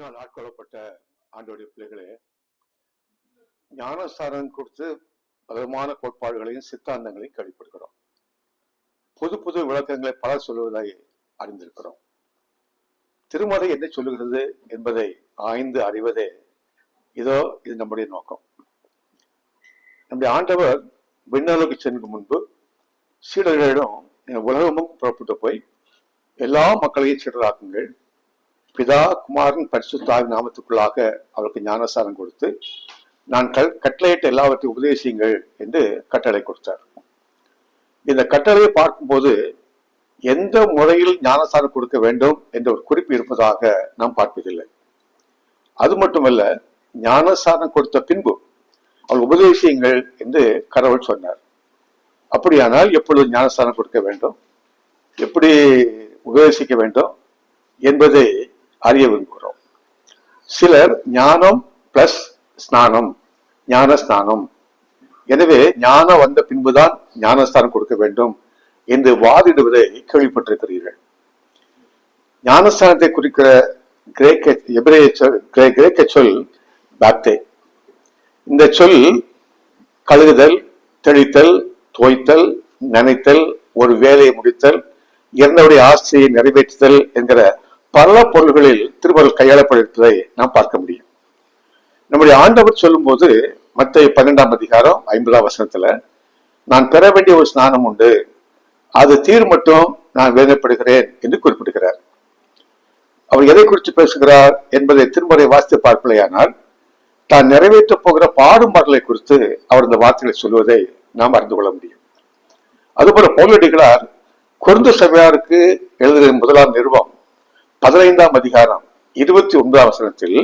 ஆவியினால் ஆட்கொள்ளப்பட்ட ஆண்டோடைய பிள்ளைகளே, ஞானஸ்தானம் கொடுத்து பலமான கோட்பாடுகளையும் சித்தாந்தங்களையும் கழிப்படுகிறோம். புது புது விளக்கங்களை பல சொல்லுவதை அறிந்திருக்கிறோம். திருமறை என்ன சொல்லுகிறது என்பதை ஆய்ந்து அறிவதே இது நம்முடைய நோக்கம். நம்முடைய ஆண்டவர் விண்ணலுக்கு சென்று முன்பு சீடர்களிடம் உலகமும் புறப்பட்டு போய் எல்லா மக்களையும் சீடராக்குங்கள், பிதா குமாரன் பரிசுத்த நாமத்துக்குள்ளாக அவருக்கு ஞானஸ்தானம் கொடுத்து நான் கட்டளையிட்ட எல்லாவற்றையும் உபதேசியுங்கள் என்று கட்டளை கொடுத்தார். இந்த கட்டளையை பார்க்கும்போது எந்த முறையில் ஞானஸ்தானம் கொடுக்க வேண்டும் என்ற ஒரு குறிப்பு இருப்பதாக நாம் பார்ப்பதில்லை. அது மட்டுமல்ல, ஞானஸ்தானம் கொடுத்த பின்பு அவர் உபதேசியுங்கள் என்று கடவுள் சொன்னார். அப்படியானால் எப்பொழுது ஞானஸ்தானம் கொடுக்க வேண்டும், எப்படி உபதேசிக்க வேண்டும் என்பதை அறிய விரும்புகிறோம். சிலர் ஞானம் பிளஸ் ஸ்நானம், ஞான ஸ்நானம், எனவே ஞானம் வந்த பின்புதான் ஞானஸ்தானம் கொடுக்க வேண்டும் என்று வாதிடுவதை கேள்விப்பட்டிருக்கிறீர்கள். ஞானஸ்தானத்தை குறிக்கிற கிரேக்க சொல் பாப்தே. இந்த சொல் கழுகுதல், தெளித்தல், தோய்த்தல், நினைத்தல், ஒரு வேலையை முடித்தல், இறந்தவருடைய ஆசையை நிறைவேற்றுதல் என்கிற பல பொருள்களில் திருமறையில் கையாளப்பட்டிருப்பதை நாம் பார்க்க முடியும். நம்முடைய ஆண்டவர் சொல்லும் போது மத்தேயு 12ஆம் அதிகாரம் 50ஆம் வசனத்துல நான் பெற வேண்டிய ஒரு ஸ்நானம் உண்டு, அது தீர் மட்டும் நான் வேதனைப்படுகிறேன் என்று குறிப்பிடுகிறார். அவர் எதை குறித்து பேசுகிறார் என்பதை திருமறை வாசித்து பார்க்கலையானால் தான் நிறைவேற்ற போகிற பாடுபாடுகளை குறித்து அவர் இந்த வார்த்தைகளை சொல்வதை நாம் அறிந்து கொள்ள முடியும். அதுபோல பவுலடிகளார் கொரிந்து சபையாருக்கு எழுதுகிற முதலாம் நிருபம் 15ஆம் அதிகாரம் 29ஆம் வசனத்தில்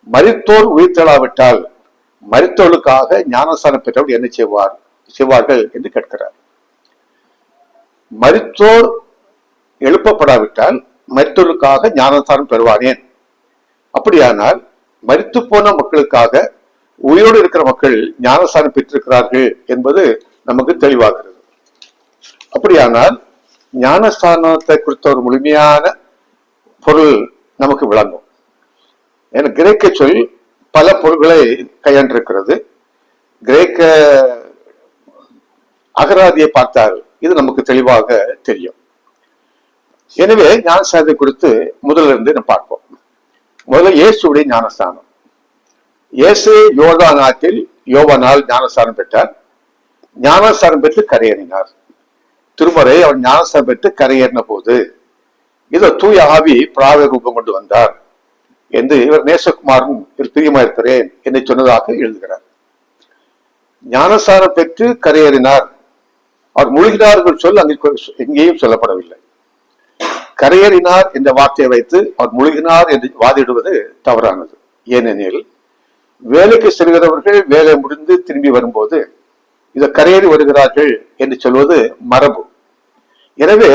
மரித்தோர் உயிர்த்தெழாவிட்டால் மரித்தோர்களுக்காக ஞானஸ்தானம் பெற்றவர் என்ன செய்வார்கள் என்று கேட்கிறார். மரித்தோர் எழுப்பப்படாவிட்டால் மரித்தோர்களுக்காக ஞானஸ்தானம் பெறுவானேன்? அப்படியானால் மரித்து போன மக்களுக்காக உயிரோடு இருக்கிற மக்கள் ஞானஸ்தானம் பெற்றிருக்கிறார்கள் என்பது நமக்கு தெளிவாகிறது. அப்படியானால் ஞானஸ்தானத்தை குறித்த ஒரு முழுமையான பொருள் நமக்கு விளங்கும். ஏன்னா கிரேக்க சொல் பல பொருள்களை கையாண்டிருக்கிறது. கிரேக்க அகராதியை பார்த்தால் இது நமக்கு தெளிவாக தெரியும். எனவே ஞானஸ்தானத்தை குறித்து முதல்ல இருந்து நம்ம பார்ப்போம். முதல்ல இயேசுடைய ஞானஸ்தானம். இயேசு யோர்தான் ஆற்றில் யோவானால் ஞானஸ்தானம் பெற்றார். ஞானஸ்தானம் பெற்று கரையேறினார். திருமறை அவர் ஞானஸ்தானம் பெற்று கரையேறின போது இதை தூய ஆவி பிராய ரூபம் கொண்டு வந்தார் என்று இவர் நேசகுமாரன் பிரியமா இருக்கிறேன் என்று சொன்னதாக எழுதுகிறார். ஞானஸ்தானம் பெற்று கரையேறினார். அவர் மூழ்கினார்கள் சொல் அங்கே எங்கேயும் சொல்லப்படவில்லை. கரையேறினார் என்ற வார்த்தையை வைத்து அவர் மூழ்கினார் என்று வாதிடுவது தவறானது. ஏனெனில் வேலைக்கு செல்கிறவர்கள் வேலை முடிந்து திரும்பி வரும்போது இதை கரையேறி வருகிறார்கள் என்று சொல்வது மரபு. எனவே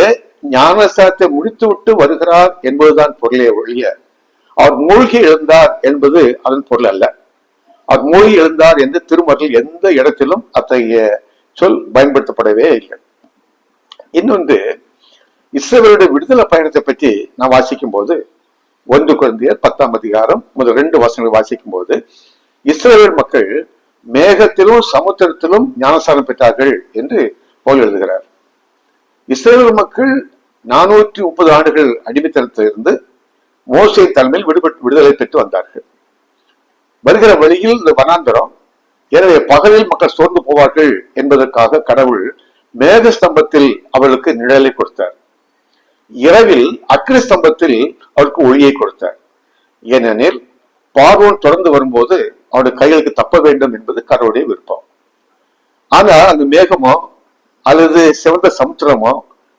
ஞானஸ்தானத்தை முடித்துவிட்டு வருகிறார் என்பதுதான் பொருளே ஒழிய அவர் மூழ்கி எழுந்தார் என்பது அதன் பொருள் அல்ல. அவர் மூழ்கி எழுந்தார் என்று திருமறையில் எந்த இடத்திலும் அத்தகைய சொல் பயன்படுத்தப்படவே இல்லை. இன்னொன்று, இஸ்ரவேலுடைய விடுதலை பயணத்தை பற்றி நான் வாசிக்கும் போது 1 கொரிந்தியர் 10ஆம் அதிகாரம் முதல் 2 வசனங்கள் வாசிக்கும் போது இஸ்ரவேல் மக்கள் மேகத்திலும் சமுத்திரத்திலும் ஞானஸ்தானம் பெற்றார்கள் என்று பவுல் எழுதுகிறார். இஸ்ரவேல் மக்கள் 430 ஆண்டுகள் அடிமைத்தனத்திலிருந்து மோசே தலைமையில் விடுதலை பெற்று வந்தார்கள். வருகிற வழியில் இந்த வனாந்தரம், எனவே பகலில் மக்கள் சோர்ந்து போவார்கள் என்பதற்காக கடவுள் மேக ஸ்தம்பத்தில் அவர்களுக்கு நிழலை கொடுத்தார். இரவில் அக்கினி ஸ்தம்பத்தில் அவருக்கு ஒளியை கொடுத்தார். ஏனெனில் பார்வோன் தொடர்ந்து வரும்போது அவருடைய கைகளுக்கு தப்ப வேண்டும் என்பது கடவுளுடைய விருப்பம். ஆனால் அந்த மேகமோ அல்லது சிவந்த சமுத்திரமோ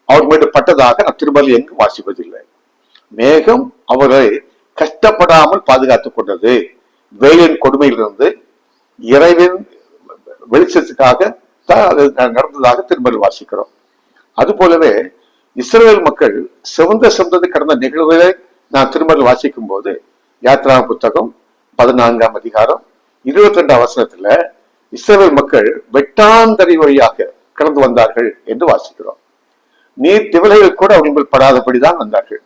அவர் மீது பட்டதாக நான் திருமறையில் எங்கும் வாசிப்பதில்லை. மேகம் அவரை கஷ்டப்படாமல் பாதுகாத்துக் கொண்டது. வெயிலின் கொடுமையிலிருந்து இறைவின் வெளிச்சத்துக்காக தான் அது நடந்ததாக திருமறையில் வாசிக்கிறோம். அது போலவே இஸ்ரவேல் மக்கள் சிவந்த கடந்த நிகழ்வுகளை நான் திருமறையில் வாசிக்கும் போது யாத்ரா புத்தகம் 14ஆம் அதிகாரம் 22ஆம் வசனத்துல இஸ்ரவேல் மக்கள் வெட்டாந்தரை வழியாக கடந்து வந்தார்கள் என்று வாசிக்கிறோம். நீர் திவலைகள் கூட அவர்கள் படாதபடிதான் வந்தார்கள்.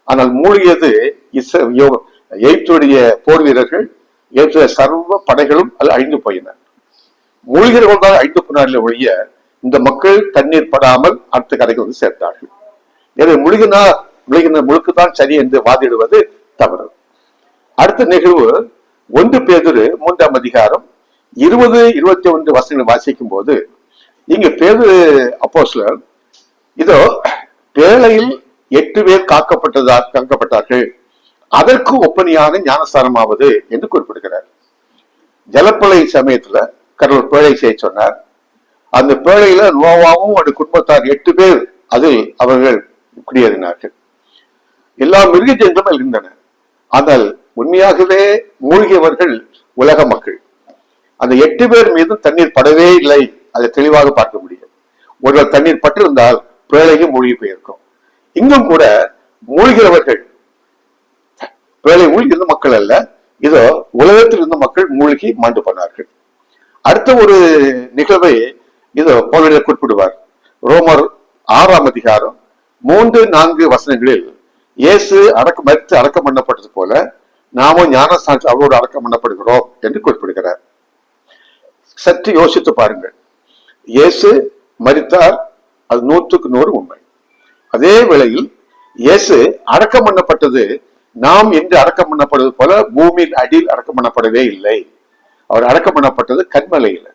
ஆனால் மூழ்கியது எகிப்துடைய போர் வீரர்கள், எகிப்துடைய சர்வ படைகளும் அது அழிந்து போயின. மூழ்கிறவர்கள் தான் அழிந்து போனார்கள் ஒழிய இந்த மக்கள் தண்ணீர் படாமல் அடுத்த கரைக்கு வந்து சேர்த்தார்கள். எனவே முழுகின முழுக்குதான் சரி என்று வாதிடுவது தவறு. அடுத்த நிகழ்வு 1 பேதுரு 3ஆம் அதிகாரம் 20, 21 வசனங்களை வாசிக்கும் போது இங்க பேதுரு அப்போஸ்தலர் இதோ பேழையில் 8 பேர் காக்கப்பட்டார்கள், அதற்கு ஒப்பனையான ஞானஸ்தானமாவது என்று குறிப்பிடுகிறார். ஜலப்பழை சமயத்துல கடவுள் பேழை செய்ய சொன்னார். அந்த பேழையில நோவாவும் அந்த குடும்பத்தார் 8 பேர் அதில் அவர்கள் குடியேறினார்கள். எல்லா மிருக ஜந்துக்களும் இருந்தன. ஆனால் உண்மையாகவே மூழ்கியவர்கள் உலக மக்கள். அந்த 8 பேர் மீதும் தண்ணீர் படவே இல்லை. அதை தெளிவாக பார்க்க முடியும். ஒருவர் தண்ணீர் பட்டிருந்தால் பேழையும் மூழ்கி போயிருக்கும். இங்கும் கூட மூழ்கிறவர்கள் பேழை மூழ்கியிருந்த மக்கள் அல்ல, இதோ உலகத்தில் இருந்த மக்கள் மூழ்கி மாண்டு போனார்கள். அடுத்த ஒரு நிகழ்வை இதோ பவுல் குறிப்பிடுவார். ரோமர் 6ஆம் அதிகாரம் 3, 4 வசனங்களில் இயேசு மரித்து அடக்கம் பண்ணப்பட்டது போல நாமும் ஞானஸ்தானத்தில் அவரோடு அடக்கம் பண்ணப்படுகிறோம் என்று குறிப்பிடுகிறார். சற்று யோசித்து பாருங்கள். இயேசு மரித்தார், அது 100க்கு 100 உண்மை. அதே வேளையில் இயேசு அடக்கம் பண்ணப்பட்டது நாம் என்று அடக்கம் பண்ணப்படுவது போல பூமியின் அடியில் அடக்கம் பண்ணப்படவே இல்லை. அவர் அடக்கம் பண்ணப்பட்டது கன்மலையில்.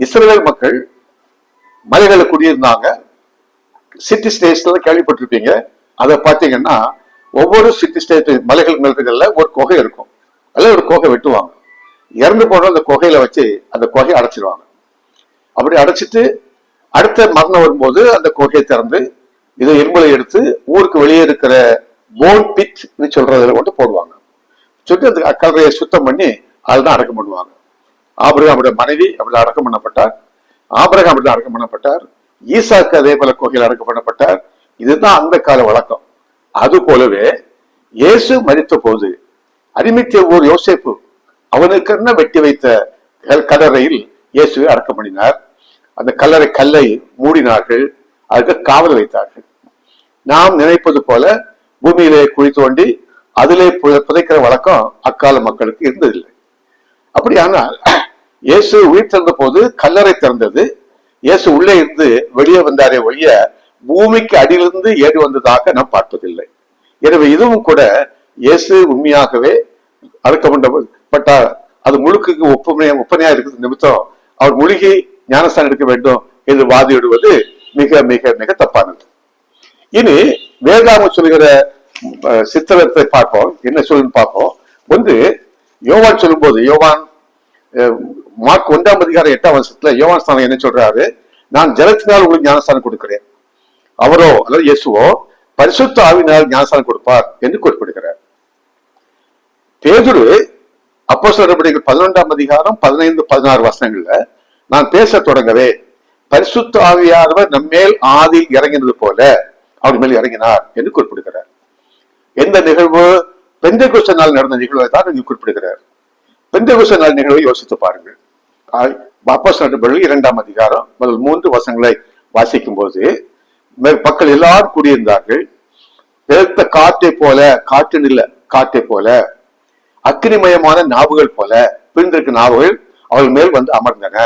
இஸ்ரவேல் மக்கள் மலைகளை குடியிருந்தாங்க. சிட்டி ஸ்டேட்ஸ்ல கேள்விப்பட்டிருப்பீங்க. அதை பார்த்தீங்கன்னா ஒவ்வொரு சிட்டி ஸ்டேட் மலைகள் மேல்கள்ல ஒரு குகை இருக்கும். அதில் ஒரு குகை வெட்டுவாங்க. இறந்து போன அந்த குகையில வச்சு அந்த குகையை அடைச்சிடுவாங்க. அப்படி அடைச்சிட்டு அடுத்த மரணம் வரும்போது அந்த குகையை திறந்து இதை இரும்பலை எடுத்து ஊருக்கு வெளியே இருக்கிற போன் பிட் சொல்றதுல கொண்டு போடுவாங்க. சொல்லி அந்த கல்லறையை சுத்தம் பண்ணி அதுதான் அடக்கம் பண்ணுவாங்க. ஆபிரகாமுடைய மனைவி அப்படி அடக்கம் பண்ணப்பட்டார். ஆபிரகாம் அப்படி அடக்கம் பண்ணப்பட்டார். ஈசாக்கு அதே போல கோகையில் அடக்கம் பண்ணப்பட்டார். இதுதான் அந்த கால வழக்கம். அது போலவே இயேசு மரித்த போது அரிமத்திய ஊர் யோசேப்பு அவனுக்கு என்ன வெட்டி வைத்த கல்லறையில் இயேசுவை அடக்கம் பண்ணினார். அந்த கல்லை மூடினார்கள், அதுக்கு காவல் வைத்தார்கள். நாம் நினைப்பது போல பூமியிலே குழி தோண்டி அதிலே புதைக்கிற வழக்கம் அக்கால மக்களுக்கு இருந்ததில்லை. அப்படியானால் இயேசு உயிர் திறந்த போது கல்லறை திறந்தது. இயேசு உள்ளே இருந்து வெளியே வந்தாரே ஒழிய பூமிக்கு அடியிலிருந்து ஏறி வந்ததாக நாம் பார்ப்பதில்லை. எனவே இதுவும் கூட இயேசு உண்மையாகவே அடக்கப்பட்டார். அது முழுக்கு ஒப்பனையா இருக்கிறது நிமித்தம் அவர் முழுகி ஞானஸ்தானம் எடுக்க வேண்டும் என்று வாதிடுவது மிக மிக மிக தப்பானது. இனி வேதாகம் சொல்கிற சித்திரத்தை பார்ப்போம். என்ன சொல்லுன்னு பார்ப்போம். ஒன்று யோவான் சொல்லும் போது, யோவான் மார்க் 1ஆம் அதிகாரம் 8ஆம் வருஷத்துல யோவான் ஸ்தானம் என்ன சொல்றாரு? நான் ஜலத்தினால் உங்களுக்கு ஞானஸ்தானம் கொடுக்கிறேன், அவரோ அல்லது இயேசுவோ பரிசுத்த ஆவியினால் ஞானஸ்தானம் கொடுப்பார் என்று குறிப்பிடுகிறார். பேதுரு அப்போஸ்தலர் நடவடிக்கைகள் 11ஆம் அதிகாரம் 15, 16 வசனங்கள்ல நான் பேச தொடங்கவே பரிசுத்த ஆவியானவர் நம்மேல் ஆதியில் இறங்கினது போல அவர் மேல் இறங்கினார் என்று குறிப்பிடுகிறார். எந்த நிகழ்வு? பெந்தெகோஸ்தே நாள் நடந்த நிகழ்வை தான் இங்கு குறிப்பிடுகிறார். பெந்தெகோஸ்தே நாள் நிகழ்வை யோசித்து பாருங்கள். அப்போஸ்தலர் நடவடிக்கைகள் 2ஆம் அதிகாரம் முதல் 3 வசனங்களை வாசிக்கும் போது மக்கள் எல்லாரும் கூடியிருந்தார்கள். பெருத்த காற்றை போல, காற்று இல்ல காற்றை போல, அக்கினிமயமான நாவுகள் போல பிரிந்திருக்க நாவுகள் அவர்கள் மேல் வந்து அமர்ந்தன.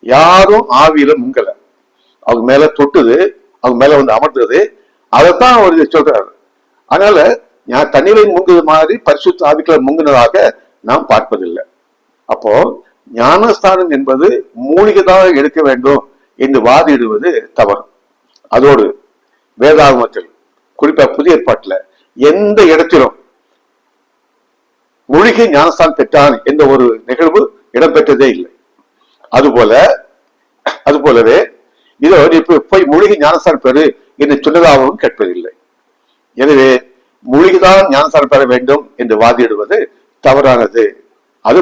யாரும் ஆவியில முங்கல, அவங்க மேல தொட்டுது, அவங்க மேல வந்து அமர்ந்தது. அதைத்தான் அவர் சொல்றாரு. அதனால நான் தண்ணீரை முங்குது மாதிரி பரிசுத்த ஆவிக்குள்ள முங்கினதாக நாம் பார்ப்பதில்லை. அப்போ ஞானஸ்தானம் என்பது மூலிகைதாக எடுக்க வேண்டும் என்று வாதிடுவது தவறு. அதோடு வேதாகமத்தில் குறிப்பா புதிய ஏற்பாட்டுல எந்த இடத்திலும் மூலிகை ஞானஸ்தானம் பெற்றான் என்ற ஒரு நிகழ்வு இடம்பெற்றதே இல்லை. அதுபோலவே இதோ போய் மூலிகை ஞானஸ்தானம் பெறு என்று சொன்னதாகவும் கேட்பதில்லை. எனவே மூலிகைதான் ஞானஸ்தானம் பெற வேண்டும் என்று வாதிடுவது தவறானது. அது